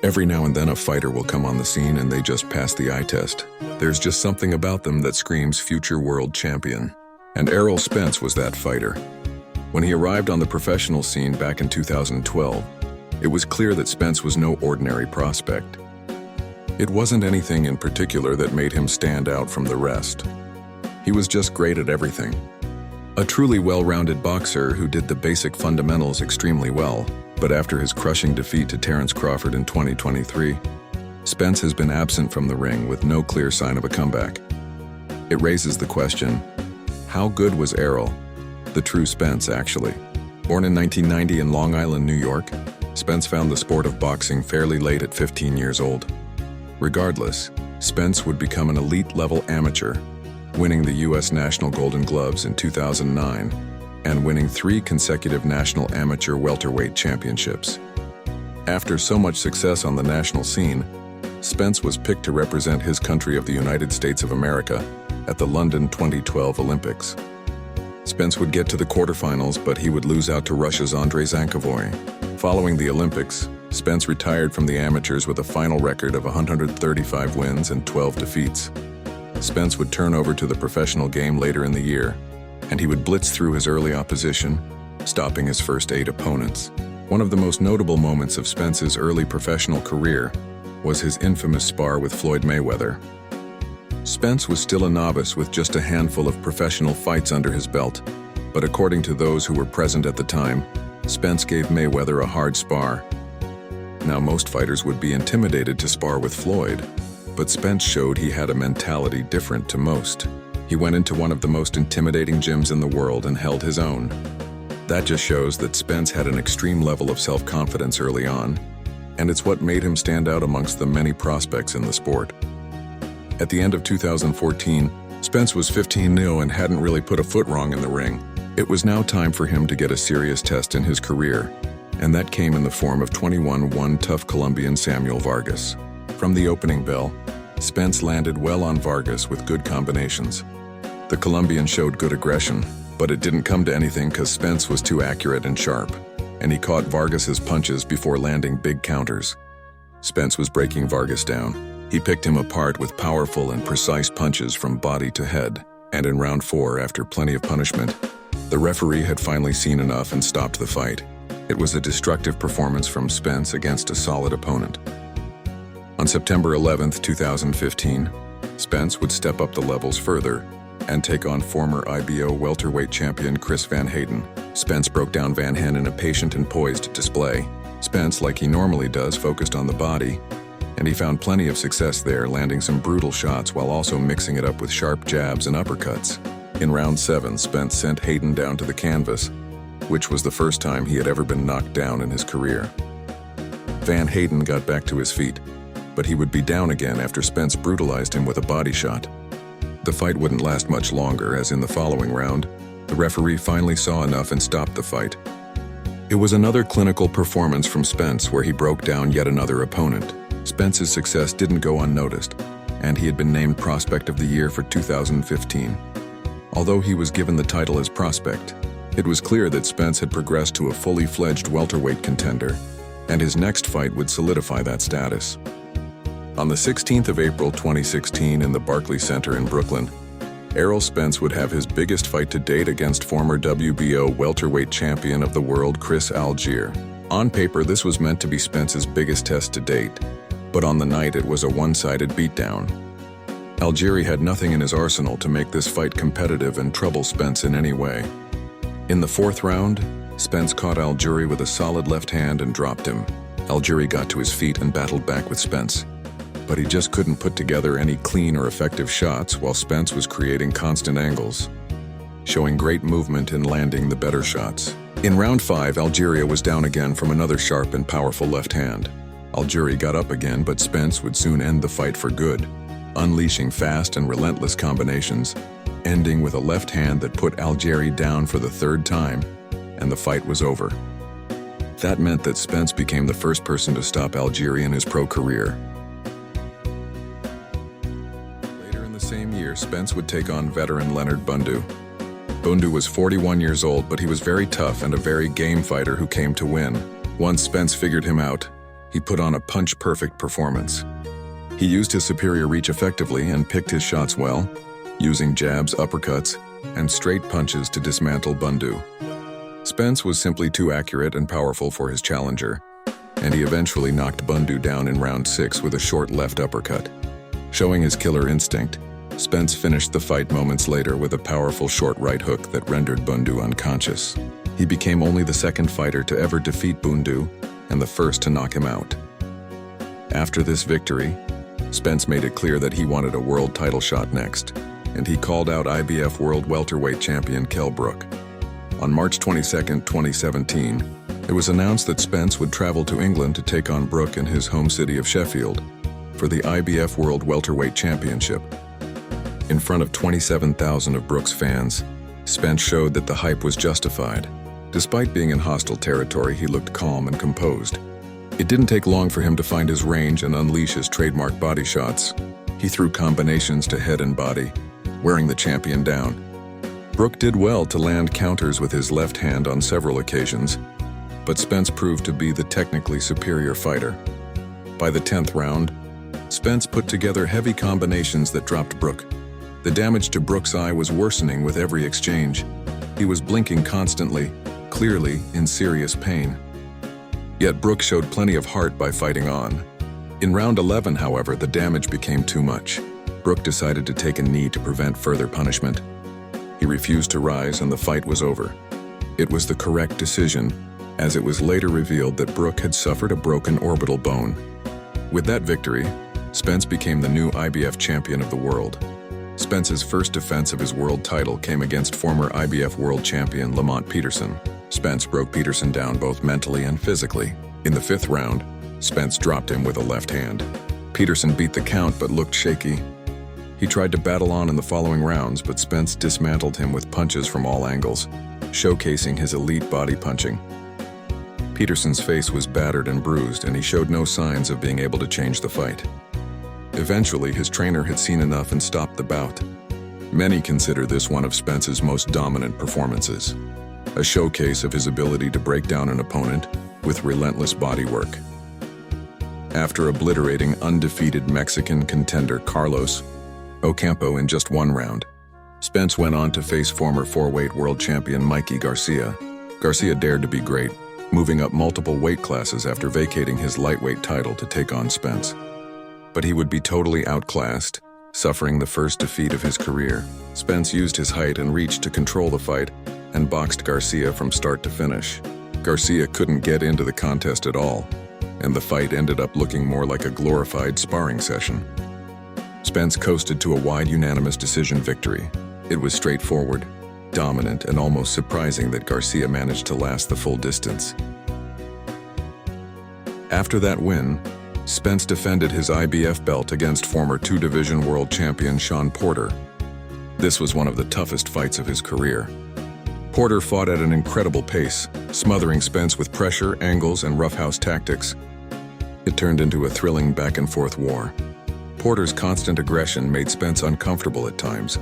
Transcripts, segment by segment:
Every now and then a fighter will come on the scene and they just pass the eye test. There's just something about them that screams future world champion. And Errol Spence was that fighter. When he arrived on the professional scene back in 2012, it was clear that Spence was no ordinary prospect. It wasn't anything in particular that made him stand out from the rest. He was just great at everything. A truly well-rounded boxer who did the basic fundamentals extremely well, but after his crushing defeat to Terence Crawford in 2023, Spence has been absent from the ring with no clear sign of a comeback. It raises the question, how good was Errol? The true Spence, actually. Born in 1990 in Long Island, New York, Spence found the sport of boxing fairly late at 15 years old. Regardless, Spence would become an elite-level amateur, winning the U.S. National Golden Gloves in 2009 and winning 3 consecutive national amateur welterweight championships. After so much success on the national scene, Spence was picked to represent his country of the United States of America at the London 2012 Olympics. Spence would get to the quarterfinals, but he would lose out to Russia's Andrei Zankovoy. Following the Olympics, Spence retired from the amateurs with a final record of 135 wins and 12 defeats. Spence would turn over to the professional game later in the year, and he would blitz through his early opposition, stopping his first 8 opponents. One of the most notable moments of Spence's early professional career was his infamous spar with Floyd Mayweather. Spence was still a novice with just a handful of professional fights under his belt, but according to those who were present at the time, Spence gave Mayweather a hard spar. Now, most fighters would be intimidated to spar with Floyd, but Spence showed he had a mentality different to most. He went into one of the most intimidating gyms in the world and held his own. That just shows that Spence had an extreme level of self-confidence early on, and it's what made him stand out amongst the many prospects in the sport. At the end of 2014, Spence was 15-0 and hadn't really put a foot wrong in the ring. It was now time for him to get a serious test in his career, and that came in the form of 21-1 tough Colombian Samuel Vargas. From the opening bell, Spence landed well on Vargas with good combinations. The Colombian showed good aggression, but it didn't come to anything because Spence was too accurate and sharp, and he caught Vargas's punches before landing big counters. Spence was breaking Vargas down. He picked him apart with powerful and precise punches from body to head, and in round 4, after plenty of punishment, the referee had finally seen enough and stopped the fight. It was a destructive performance from Spence against a solid opponent. On September 11, 2015, Spence would step up the levels further and take on former IBO welterweight champion Chris Van Hayden. Spence broke down Van Hayden in a patient and poised display. Spence, like he normally does, focused on the body, and he found plenty of success there, landing some brutal shots while also mixing it up with sharp jabs and uppercuts. In round 7, Spence sent Hayden down to the canvas, which was the first time he had ever been knocked down in his career. Van Hayden got back to his feet, but he would be down again after Spence brutalized him with a body shot. The fight wouldn't last much longer, as in the following round, the referee finally saw enough and stopped the fight. It was another clinical performance from Spence where he broke down yet another opponent. Spence's success didn't go unnoticed, and he had been named Prospect of the Year for 2015. Although he was given the title as Prospect, it was clear that Spence had progressed to a fully fledged welterweight contender, and his next fight would solidify that status. On the 16th of April 2016 in the Barclays Center in Brooklyn, Errol Spence would have his biggest fight to date against former WBO welterweight champion of the world Chris Algier. On paper, this was meant to be Spence's biggest test to date, but on the night it was a one-sided beatdown. Algieri had nothing in his arsenal to make this fight competitive and trouble Spence in any way. In the 4th round, Spence caught Algieri with a solid left hand and dropped him. Algieri got to his feet and battled back with Spence, but he just couldn't put together any clean or effective shots while Spence was creating constant angles, showing great movement in landing the better shots. In round 5, Algieri was down again from another sharp and powerful left hand. Algieri got up again, but Spence would soon end the fight for good, unleashing fast and relentless combinations, ending with a left hand that put Algieri down for the 3rd time, and the fight was over. That meant that Spence became the first person to stop Algieri in his pro career. Later in the same year, Spence would take on veteran Leonard Bundu. Bundu was 41 years old, but he was very tough and a very game fighter who came to win. Once Spence figured him out, he put on a punch-perfect performance. He used his superior reach effectively and picked his shots well, using jabs, uppercuts, and straight punches to dismantle Bundu. Spence was simply too accurate and powerful for his challenger, and he eventually knocked Bundu down in round 6 with a short left uppercut. Showing his killer instinct, Spence finished the fight moments later with a powerful short right hook that rendered Bundu unconscious. He became only the second fighter to ever defeat Bundu and the first to knock him out. After this victory, Spence made it clear that he wanted a world title shot next, and he called out IBF World Welterweight Champion Kell Brook. On March 22, 2017, it was announced that Spence would travel to England to take on Brook in his home city of Sheffield for the IBF World Welterweight Championship. In front of 27,000 of Brook's fans, Spence showed that the hype was justified. Despite being in hostile territory, he looked calm and composed. It didn't take long for him to find his range and unleash his trademark body shots. He threw combinations to head and body, wearing the champion down. Brook did well to land counters with his left hand on several occasions, but Spence proved to be the technically superior fighter. By the 10th round, Spence put together heavy combinations that dropped Brook. The damage to Brook's eye was worsening with every exchange. He was blinking constantly, clearly in serious pain. Yet Brook showed plenty of heart by fighting on. In round 11, however, the damage became too much. Brook decided to take a knee to prevent further punishment. He refused to rise and the fight was over. It was the correct decision, as it was later revealed that Brook had suffered a broken orbital bone. With that victory, Spence became the new IBF champion of the world. Spence's first defense of his world title came against former IBF world champion Lamont Peterson. Spence broke Peterson down both mentally and physically. In the 5th round, Spence dropped him with a left hand. Peterson beat the count but looked shaky. He tried to battle on in the following rounds, but Spence dismantled him with punches from all angles, showcasing his elite body punching. Peterson's face was battered and bruised, and he showed no signs of being able to change the fight. Eventually, his trainer had seen enough and stopped the bout. Many consider this one of Spence's most dominant performances, a showcase of his ability to break down an opponent with relentless bodywork. After obliterating undefeated Mexican contender Carlos Ocampo in just 1 round, Spence went on to face former 4-weight world champion Mikey Garcia. Garcia dared to be great, moving up multiple weight classes after vacating his lightweight title to take on Spence. But he would be totally outclassed, suffering the first defeat of his career. Spence used his height and reach to control the fight and boxed Garcia from start to finish. Garcia couldn't get into the contest at all, and the fight ended up looking more like a glorified sparring session. Spence coasted to a wide unanimous decision victory. It was straightforward, dominant, and almost surprising that Garcia managed to last the full distance. After that win, Spence defended his IBF belt against former 2-division world champion Shawn Porter. This was one of the toughest fights of his career. Porter fought at an incredible pace, smothering Spence with pressure, angles, and roughhouse tactics. It turned into a thrilling back-and-forth war. Porter's constant aggression made Spence uncomfortable at times,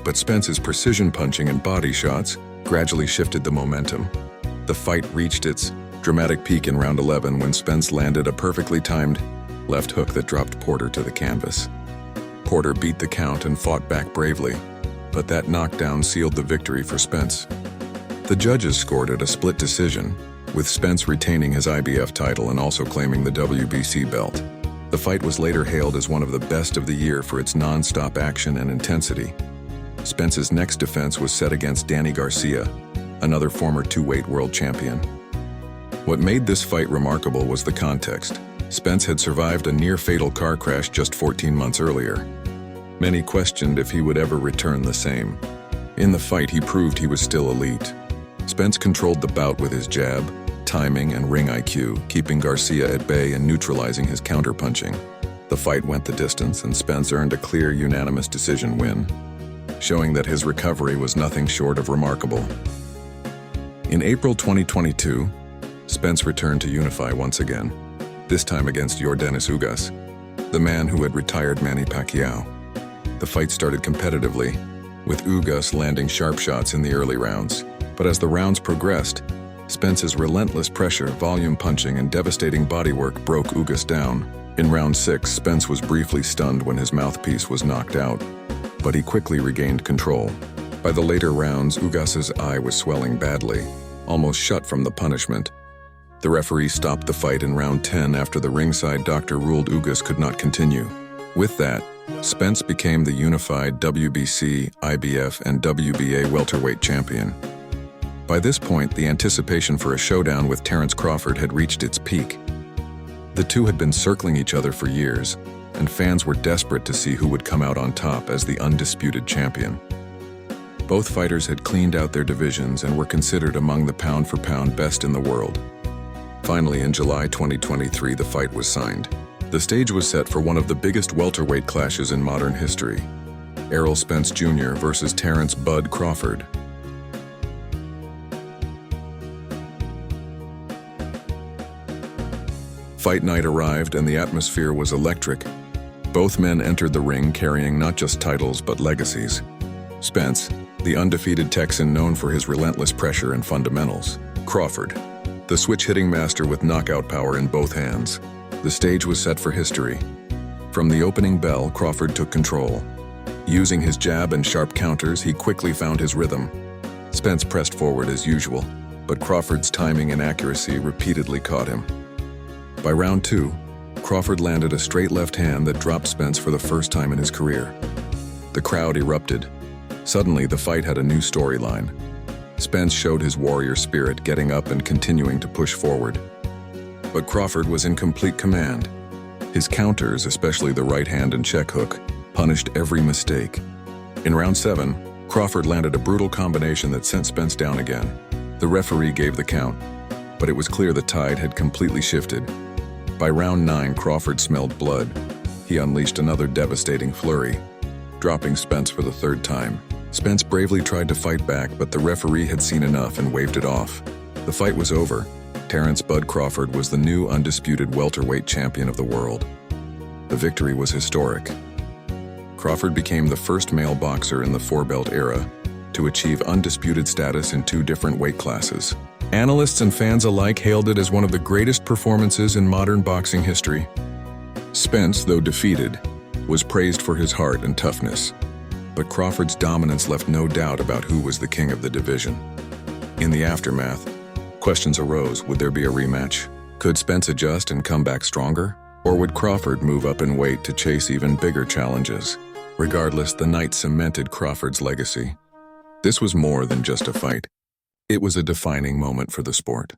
but Spence's precision punching and body shots gradually shifted the momentum. The fight reached its dramatic peak in round 11 when Spence landed a perfectly timed left hook that dropped Porter to the canvas. Porter beat the count and fought back bravely, but that knockdown sealed the victory for Spence. The judges scored it a split decision, with Spence retaining his IBF title and also claiming the WBC belt. The fight was later hailed as one of the best of the year for its non-stop action and intensity. Spence's next defense was set against Danny Garcia, another former 2-weight world champion. What made this fight remarkable was the context. Spence had survived a near-fatal car crash just 14 months earlier. Many questioned if he would ever return the same. In the fight, he proved he was still elite. Spence controlled the bout with his jab, timing, and ring IQ, keeping Garcia at bay and neutralizing his counterpunching. The fight went the distance, and Spence earned a clear, unanimous decision win, showing that his recovery was nothing short of remarkable. In April 2022, Spence returned to unify once again, this time against Yordenis Ugas, the man who had retired Manny Pacquiao. The fight started competitively, with Ugas landing sharp shots in the early rounds, but as the rounds progressed, Spence's relentless pressure, volume punching, and devastating bodywork broke Ugas down. In round 6, Spence was briefly stunned when his mouthpiece was knocked out, but he quickly regained control. By the later rounds, Ugas's eye was swelling badly, almost shut from the punishment. The referee stopped the fight in round 10 after the ringside doctor ruled Ugas could not continue. With that, Spence became the unified WBC, IBF, and WBA welterweight champion. By this point, the anticipation for a showdown with Terence Crawford had reached its peak. The two had been circling each other for years, and fans were desperate to see who would come out on top as the undisputed champion. Both fighters had cleaned out their divisions and were considered among the pound-for-pound best in the world. Finally, in July 2023, the fight was signed. The stage was set for one of the biggest welterweight clashes in modern history: Errol Spence Jr. versus Terence "Bud" Crawford. Fight night arrived and the atmosphere was electric. Both men entered the ring carrying not just titles but legacies. Spence, the undefeated Texan known for his relentless pressure and fundamentals. Crawford, the switch-hitting master with knockout power in both hands. The stage was set for history. From the opening bell, Crawford took control. Using his jab and sharp counters, he quickly found his rhythm. Spence pressed forward as usual, but Crawford's timing and accuracy repeatedly caught him. By round 2, Crawford landed a straight left hand that dropped Spence for the first time in his career. The crowd erupted. Suddenly, the fight had a new storyline. Spence showed his warrior spirit, getting up and continuing to push forward. But Crawford was in complete command. His counters, especially the right hand and check hook, punished every mistake. In round 7, Crawford landed a brutal combination that sent Spence down again. The referee gave the count, but it was clear the tide had completely shifted. By round 9, Crawford smelled blood. He unleashed another devastating flurry, dropping Spence for the 3rd time. Spence bravely tried to fight back, but the referee had seen enough and waved it off. The fight was over. Terence "Bud" Crawford was the new undisputed welterweight champion of the world. The victory was historic. Crawford became the first male boxer in the 4-belt era to achieve undisputed status in 2 different weight classes. Analysts and fans alike hailed it as one of the greatest performances in modern boxing history. Spence, though defeated, was praised for his heart and toughness, but Crawford's dominance left no doubt about who was the king of the division. In the aftermath, questions arose: would there be a rematch? Could Spence adjust and come back stronger? Or would Crawford move up in weight to chase even bigger challenges? Regardless, the night cemented Crawford's legacy. This was more than just a fight. It was a defining moment for the sport.